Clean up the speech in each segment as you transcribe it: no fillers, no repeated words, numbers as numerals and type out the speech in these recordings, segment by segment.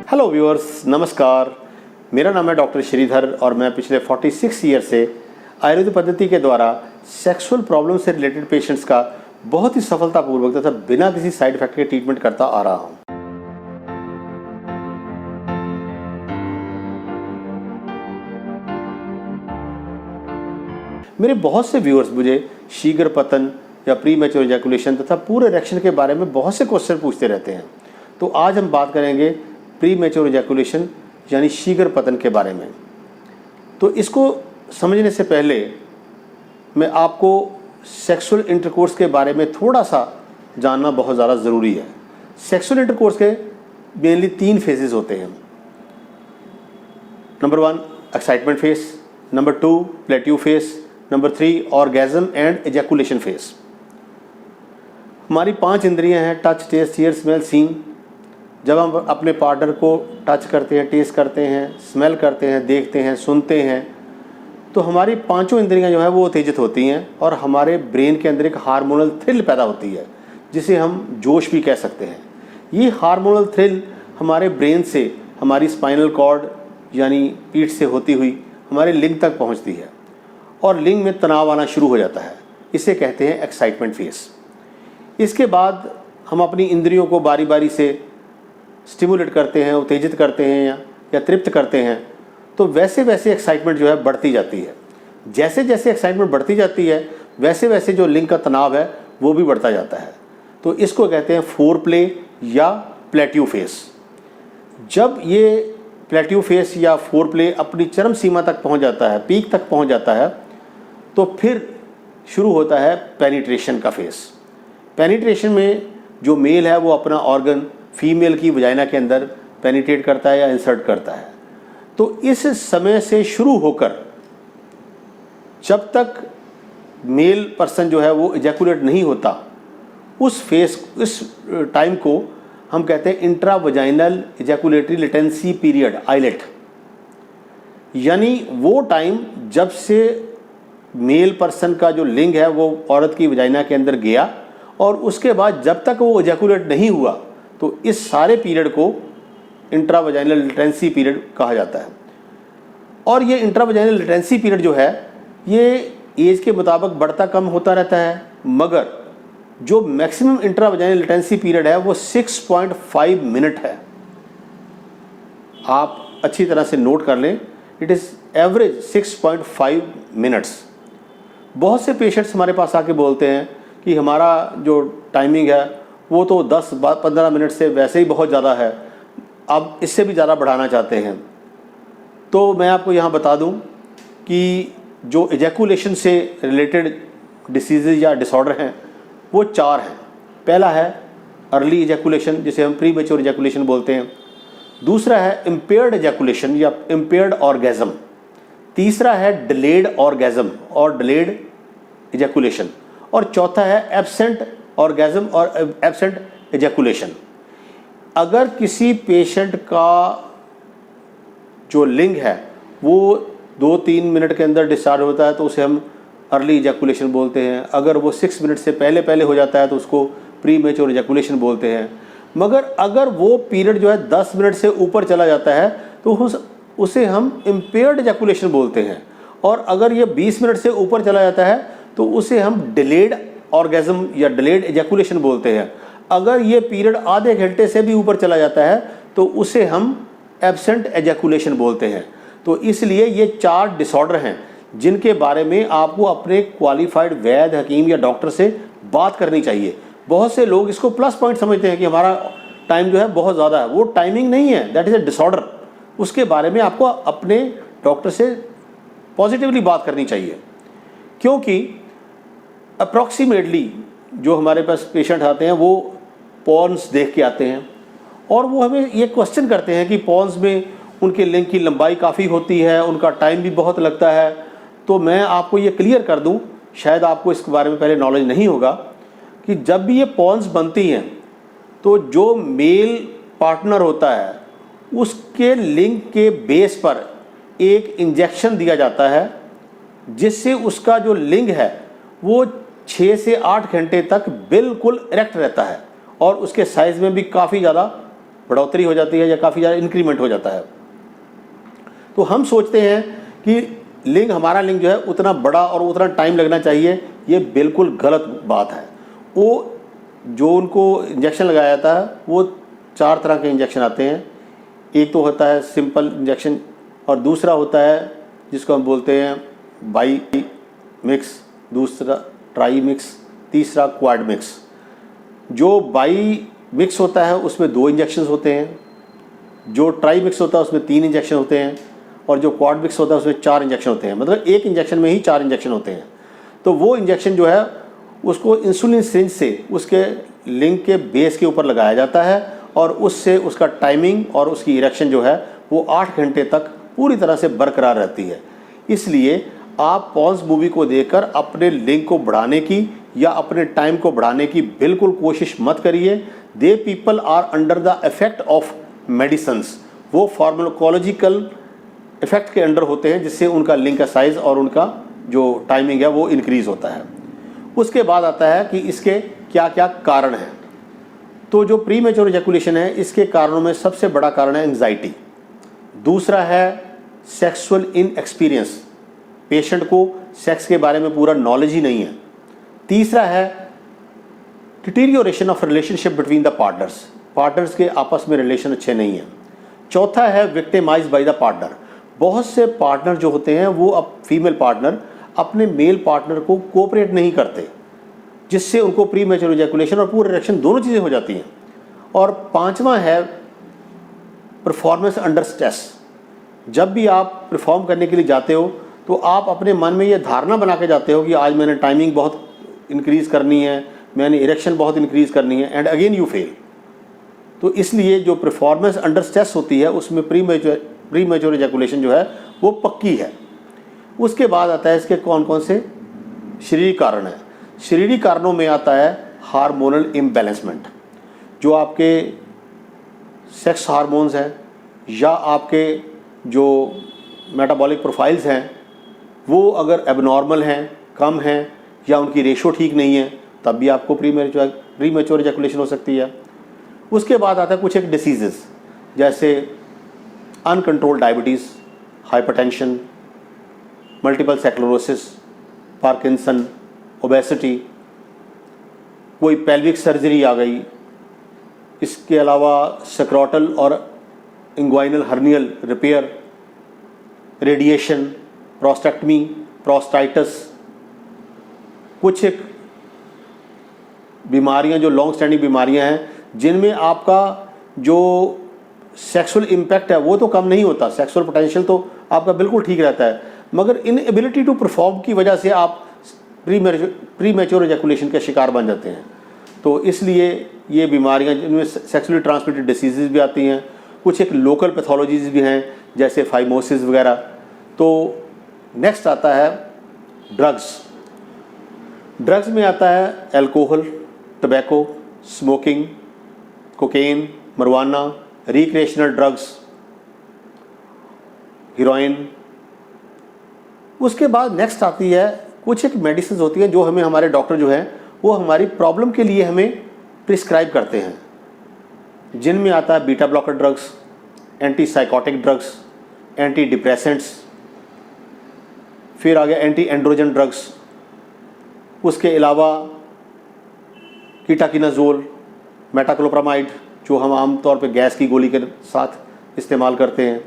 Hello viewers, नमस्कार। मेरा नाम है डॉक्टर श्रीधर और मैं पिछले 46 ईयर से आयुर्वेद पद्धति के द्वारा सेक्सुअल प्रॉब्लम से रिलेटेड पेशेंट्स का बहुत ही सफलतापूर्वक तथा बिना किसी साइड इफेक्ट के ट्रीटमेंट करता आ रहा हूँ। मेरे बहुत से व्यूअर्स मुझे शीघ्र पतन या प्री मैच्योर इजैकुलेशन तथा पूरे इरेक्शन के बारे में बहुत से क्वेश्चन पूछते रहते हैं। तो आज हम बात करेंगे प्री मैच्योर इजैकुलेशन यानी शीघ्र पतन के बारे में। तो इसको समझने से पहले मैं आपको सेक्सुअल इंटरकोर्स के बारे में थोड़ा सा जानना बहुत ज़्यादा ज़रूरी है। सेक्सुअल इंटरकोर्स के मेनली 3 फेजेस होते हैं। Number 1 excitement phase, number 2 plateau phase, number 3 orgasm and ejaculation phase. हमारी 5 इंद्रियां हैं, touch, taste, hear, smell, seeing. जब हम अपने पार्टनर को टच करते हैं, टेस्ट करते हैं, स्मेल करते हैं, देखते हैं, सुनते हैं, तो हमारी 5 इंद्रियां जो है वो उत्तेजित होती हैं और हमारे ब्रेन के अंदर एक हार्मोनल थ्रिल पैदा होती है जिसे हम जोश भी कह सकते हैं। ये हार्मोनल थ्रिल हमारे ब्रेन से हमारी स्पाइनल कॉर्ड यानी पीठ से होती हुई हमारे लिंग तक पहुंचती है और लिंग में तनाव आना शुरू हो जाता है। इसे कहते हैं एक्साइटमेंट फेज। इसके बाद हम अपनी इंद्रियों को बारी बारी से स्टिमुलेट करते हैं, उत्तेजित करते हैं या तृप्त करते हैं, तो वैसे वैसे एक्साइटमेंट जो है बढ़ती जाती है। जैसे जैसे एक्साइटमेंट बढ़ती जाती है वैसे वैसे जो लिंग का तनाव है वो भी बढ़ता जाता है। तो इसको कहते हैं फोर प्ले या प्लेट्यू फेस। जब ये प्लेट्यू फेस या फोर प्ले अपनी चरम सीमा तक पहुंच जाता है, पीक तक पहुंच जाता है, तो फिर शुरू होता है पेनिट्रेशन का फेस। पेनिट्रेशन में जो मेल है वो अपना ऑर्गन फीमेल की वजाइना के अंदर पेनिट्रेट करता है या इंसर्ट करता है। तो इस समय से शुरू होकर जब तक मेल पर्सन जो है वो इजैकुलेट नहीं होता, उस फेस, इस टाइम को हम कहते हैं intra vaginal ejaculatory latency period, IELT. यानी वो टाइम जब से मेल पर्सन का जो लिंग है वो औरत की वजाइना के अंदर गया और उसके बाद जब तक वो इजैकुलेट नहीं हुआ, तो इस सारे पीरियड को इंट्रावजाइनल लेटेंसी पीरियड कहा जाता है। और ये इंट्रावजाइनल लेटेंसी पीरियड जो है ये एज के मुताबिक बढ़ता कम होता रहता है, मगर जो मैक्सिमम इंट्रावजाइनल लेटेंसी पीरियड है वो 6.5 मिनट है। आप अच्छी तरह से नोट कर लें, इट इज़ एवरेज 6.5 मिनट्स। बहुत से पेशेंट्स हमारे पास आके बोलते हैं कि हमारा जो टाइमिंग है वो तो 10-15 मिनट से वैसे ही बहुत ज़्यादा है, अब इससे भी ज़्यादा बढ़ाना चाहते हैं। तो मैं आपको यहाँ बता दूँ कि जो इजैकुलेशन से रिलेटेड डिसीज़ या डिसऑर्डर हैं वो 4 हैं। पहला है अर्ली इजैकुलेशन, जिसे हम प्री मैच्योर इजैकुलेशन बोलते हैं। दूसरा है इम्पेयर्ड इजैकुलेशन या इम्पेयर्ड ऑर्गेज्म। तीसरा है डिलेड ऑर्गेज्म और डिलेड इजैकुलेशन। और चौथा है एब्सेंट ऑर्गेज्म और एब्सेंट इजैकुलेशन। अगर किसी पेशेंट का जो लिंग है वो 2-3 मिनट के अंदर डिस्चार्ज होता है तो उसे हम अर्ली इजैकुलेशन बोलते हैं। अगर वो 6 मिनट से पहले पहले हो जाता है तो उसको प्री मैच्योर इजैकुलेशन बोलते हैं। मगर अगर वो पीरियड जो है 10 मिनट से ऊपर चला जाता है तो उसे हम इम्पेयर्ड इजैकुलेशन बोलते हैं। और अगर ये 20 मिनट से ऊपर चला जाता है तो उसे हम डिलेड ऑर्गेज्म या डिलेड इजैकुलेशन बोलते हैं। अगर ये पीरियड आधे घंटे से भी ऊपर चला जाता है तो उसे हम एब्सेंट इजैकुलेशन बोलते हैं। तो इसलिए ये 4 डिसऑर्डर हैं जिनके बारे में आपको अपने क्वालिफाइड वैद्य, हकीम या डॉक्टर से बात करनी चाहिए। बहुत से लोग इसको प्लस पॉइंट समझते हैं कि हमारा टाइम जो है बहुत ज़्यादा है। वो टाइमिंग नहीं है, दैट इज़ ए डिसऑर्डर। उसके बारे में आपको अपने डॉक्टर से पॉजिटिवली बात करनी चाहिए, क्योंकि अप्रॉक्सीमेटली जो हमारे पास पेशेंट आते हैं वो पॉर्न्स देख के आते हैं और वो हमें ये क्वेश्चन करते हैं कि पॉर्न्स में उनके लिंग की लंबाई काफ़ी होती है, उनका टाइम भी बहुत लगता है। तो मैं आपको ये क्लियर कर दूं, शायद आपको इसके बारे में पहले नॉलेज नहीं होगा, कि जब भी ये पॉर्न्स बनती हैं तो जो मेल पार्टनर होता है उसके लिंग के बेस पर एक इंजेक्शन दिया जाता है जिससे उसका जो लिंग है वो 6 से 8 घंटे तक बिल्कुल इरेक्ट रहता है और उसके साइज़ में भी काफ़ी ज़्यादा बढ़ोतरी हो जाती है या काफ़ी ज़्यादा इंक्रीमेंट हो जाता है। तो हम सोचते हैं कि लिंग, हमारा लिंग जो है उतना बड़ा और उतना टाइम लगना चाहिए, ये बिल्कुल गलत बात है। वो जो उनको इंजेक्शन लगाया जाता है वो 4 तरह के इंजेक्शन आते हैं। एक तो होता है सिंपल इंजेक्शन, और दूसरा होता है जिसको हम बोलते हैं बाई मिक्स, दूसरा ट्राई मिक्स, तीसरा क्वाड मिक्स। जो बाई मिक्स होता है उसमें 2 इंजेक्शन होते हैं, जो ट्राई मिक्स होता है उसमें 3 इंजेक्शन होते हैं, और जो क्वाड मिक्स होता है उसमें 4 इंजेक्शन होते हैं। मतलब एक इंजेक्शन में ही 4 इंजेक्शन होते हैं। तो वो इंजेक्शन जो है उसको इंसुलिन सिरिंज से उसके लिंग के बेस के ऊपर लगाया जाता है, और उससे उसका टाइमिंग और उसकी इरेक्शन जो है वो 8 घंटे तक पूरी तरह से बरकरार रहती है। इसलिए आप पॉन्स मूवी को देखकर अपने लिंग को बढ़ाने की या अपने टाइम को बढ़ाने की बिल्कुल कोशिश मत करिए। They people are under the effect of medicines, वो फार्माकोलॉजिकल इफेक्ट के अंडर होते हैं, जिससे उनका लिंग का साइज़ और उनका जो टाइमिंग है वो इंक्रीज़ होता है। उसके बाद आता है कि इसके क्या क्या कारण हैं। तो जो प्री मैच्योर इजैकुलेशन है, इसके कारणों में सबसे बड़ा कारण है एंग्जाइटी। दूसरा है सेक्सुअल इनएक्सपीरियंस, पेशेंट को सेक्स के बारे में पूरा नॉलेज ही नहीं है। तीसरा है deterioration of relationship between the partners, partners के आपस में रिलेशन अच्छे नहीं हैं। चौथा है विक्टिमाइज बाय द पार्टनर, बहुत से पार्टनर जो होते हैं वो अब फीमेल पार्टनर अपने मेल पार्टनर को कोऑपरेट नहीं करते, जिससे उनको प्री मैच्योर इजैकुलेशन और पूरे इरेक्शन दोनों चीज़ें हो जाती हैं। और पांचवा है परफॉर्मेंस अंडर स्ट्रेस, जब भी आप परफॉर्म करने के लिए जाते हो तो आप अपने मन में ये धारणा बना के जाते हो कि आज मैंने टाइमिंग बहुत इंक्रीज़ करनी है, मैंने इरेक्शन बहुत इंक्रीज़ करनी है, एंड अगेन यू फेल। तो इसलिए जो परफॉर्मेंस अंडर स्ट्रेस होती है उसमें प्री मैच्योर इजैकुलेशन जो है वो पक्की है। उसके बाद आता है इसके कौन कौन से शारीरिक कारण हैं। शारीरिक कारणों में आता है हार्मोनल इम्बैलेंसमेंट, जो आपके सेक्स हार्मोन्स हैं या आपके जो मेटाबॉलिक प्रोफाइल्स हैं वो अगर एबनॉर्मल हैं, कम हैं, या उनकी रेशो ठीक नहीं है, तब भी आपको प्री मैच्योर इजैकुलेशन हो सकती है। उसके बाद आता है कुछ एक डिसीजेस, जैसे uncontrolled diabetes, hypertension, multiple sclerosis, Parkinson, obesity, कोई पेल्विक सर्जरी आ गई। इसके अलावा सक्रोटल और inguinal hernial repair, radiation, prostatectomy, प्रोस्टाइटिस, कुछ एक बीमारियां जो लॉन्ग स्टैंडिंग बीमारियां हैं जिनमें आपका जो सेक्सुअल इम्पैक्ट है वो तो कम नहीं होता, सेक्सुअल पोटेंशियल तो आपका बिल्कुल ठीक रहता है, मगर इनएबिलिटी टू परफॉर्म की वजह से आप प्री मैच्योर इजैकुलेशन के शिकार बन जाते हैं। तो इसलिए ये बीमारियां जिनमें सेक्सुअली ट्रांसमिटेड डिसीज़ भी आती हैं, कुछ एक लोकल पैथोलॉजीज़ भी हैं जैसे फाइमोसिस वगैरह। तो नेक्स्ट आता है ड्रग्स। ड्रग्स में आता है alcohol, tobacco, smoking, cocaine, marijuana, recreational drugs, heroin. उसके बाद नेक्स्ट आती है कुछ एक मेडिसिन होती है जो हमें हमारे डॉक्टर जो है वो हमारी प्रॉब्लम के लिए हमें प्रिस्क्राइब करते हैं, जिनमें आता है beta blocker drugs, anti psychotic drugs, anti depressants, फिर आ गया एंटी एंड्रोजन ड्रग्स। उसके अलावा कीटाकिनाजोल, मेटाक्लोप्रामाइड, जो हम आमतौर पे गैस की गोली के साथ इस्तेमाल करते हैं।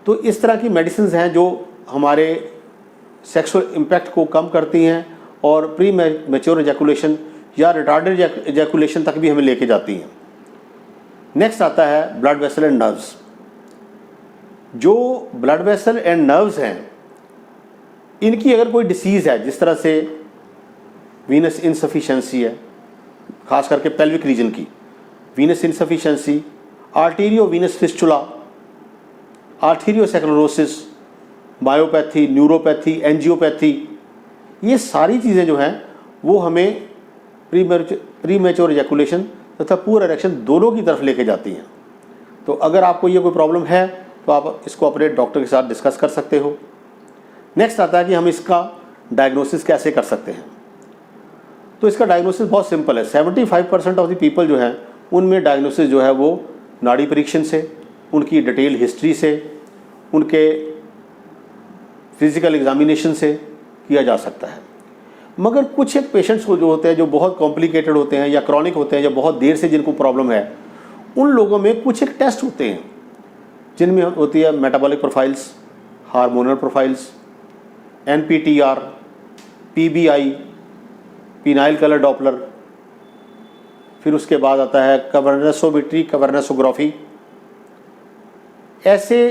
तो इस तरह की मेडिसिन हैं जो हमारे सेक्सुअल इम्पैक्ट को कम करती हैं और प्री मैच्योर इजैकुलेशन या रिटार्डेड इजैकुलेशन तक भी हमें लेके जाती हैं। नेक्स्ट आता है ब्लड वेसल एंड नर्व्स। जो ब्लड वेसल एंड नर्व्स हैं, इनकी अगर कोई डिसीज़ है, जिस तरह से वीनस इनसफिशिएंसी है, खास करके पेल्विक रीजन की venous insufficiency, arteriovenous fistula, arteriosclerosis, myopathy, neuropathy, angiopathy, ये सारी चीज़ें जो हैं वो हमें प्री मैच्योर इजैकुलेशन तथा पूरा इरेक्शन दोनों की तरफ लेके जाती हैं। तो अगर आपको ये कोई प्रॉब्लम है तो आप इसको अपने डॉक्टर के साथ डिस्कस कर सकते हो। नेक्स्ट आता है कि हम इसका डायग्नोसिस कैसे कर सकते हैं। तो इसका डायग्नोसिस बहुत सिंपल है। 75% ऑफ द पीपल जो हैं उनमें डायग्नोसिस जो है वो नाड़ी परीक्षण से, उनकी डिटेल हिस्ट्री से, उनके फिज़िकल एग्जामिनेशन से किया जा सकता है। मगर कुछ एक पेशेंट्स को जो होते हैं, जो बहुत कॉम्प्लिकेटेड होते हैं या क्रॉनिक होते हैं या बहुत देर से जिनको प्रॉब्लम है, उन लोगों में कुछ एक टेस्ट होते हैं जिनमें होती है metabolic profiles, hormonal profiles, NPTR, PBI, phenyl colour Doppler, फिर उसके बाद आता है कवर्नेसोमेट्री, कवर्नेसोग्राफी। ऐसे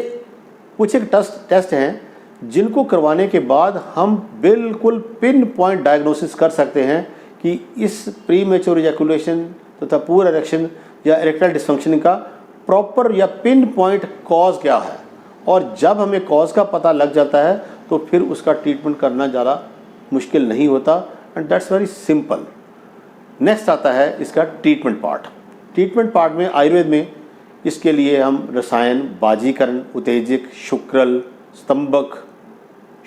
कुछ एक टेस्ट हैं जिनको करवाने के बाद हम बिल्कुल पिन पॉइंट डायग्नोसिस कर सकते हैं कि इस प्रीमेच्योर इजैकुलेशन तथा पुअर इरेक्शन या इरेक्टाइल डिसफंक्शन का प्रॉपर या पिन पॉइंट कॉज क्या है। और जब हमें कॉज का पता लग जाता है तो फिर उसका ट्रीटमेंट करना ज़्यादा मुश्किल नहीं होता, and that's very simple. Next आता है इसका ट्रीटमेंट पार्ट। ट्रीटमेंट पार्ट में आयुर्वेद में इसके लिए हम रसायन, बाजीकरण, उत्तेजक, शुक्रल, स्तंभक,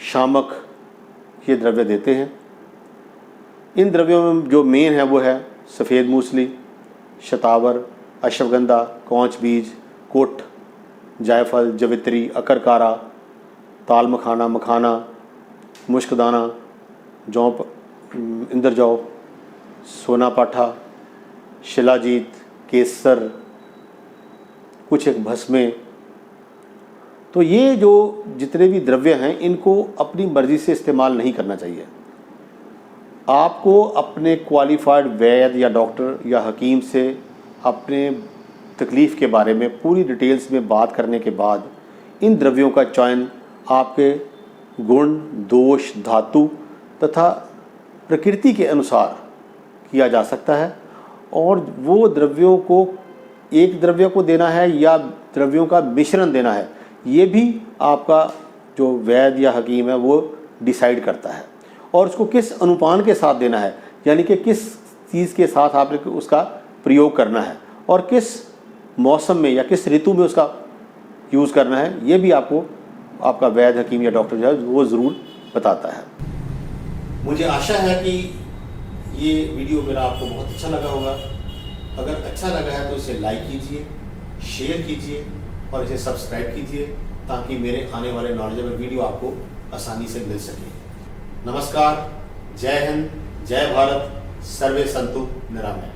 शामक ये द्रव्य देते हैं। इन द्रव्यों में जो मेन है वो है सफ़ेद मूसली, शतावर, अश्वगंधा, कौंच बीज, कोठ, जायफल, जवित्री, अकरकारा, ताल मखाना, मखाना, मुश्कदाना, जौ, इंद्रजौ, सोना पाठा, शिलाजीत, केसर, कुछ एक भस्में। तो ये जो जितने भी द्रव्य हैं इनको अपनी मर्ज़ी से इस्तेमाल नहीं करना चाहिए। आपको अपने क्वालिफाइड वैद्य या डॉक्टर या हकीम से अपने तकलीफ़ के बारे में पूरी डिटेल्स में बात करने के बाद इन द्रव्यों का चयन आपके गुण, दोष, धातु तथा प्रकृति के अनुसार किया जा सकता है। और वो द्रव्यों को एक द्रव्य को देना है या द्रव्यों का मिश्रण देना है, ये भी आपका जो वैद्य या हकीम है वो डिसाइड करता है। और उसको किस अनुपान के साथ देना है, यानी कि किस चीज़ के साथ आपने उसका प्रयोग करना है और किस मौसम में या किस ऋतु में उसका यूज़ करना है, ये भी आपको आपका वैद्य, हकीम या डॉक्टर जो है वो ज़रूर बताता है। मुझे आशा है कि ये वीडियो मेरा आपको बहुत अच्छा लगा होगा। अगर अच्छा लगा है तो इसे लाइक कीजिए, शेयर कीजिए और इसे सब्सक्राइब कीजिए ताकि मेरे आने वाले नॉलेजेबल वीडियो आपको आसानी से मिल सके। नमस्कार, जय हिंद, जय भारत, सर्वे संतु निरामय।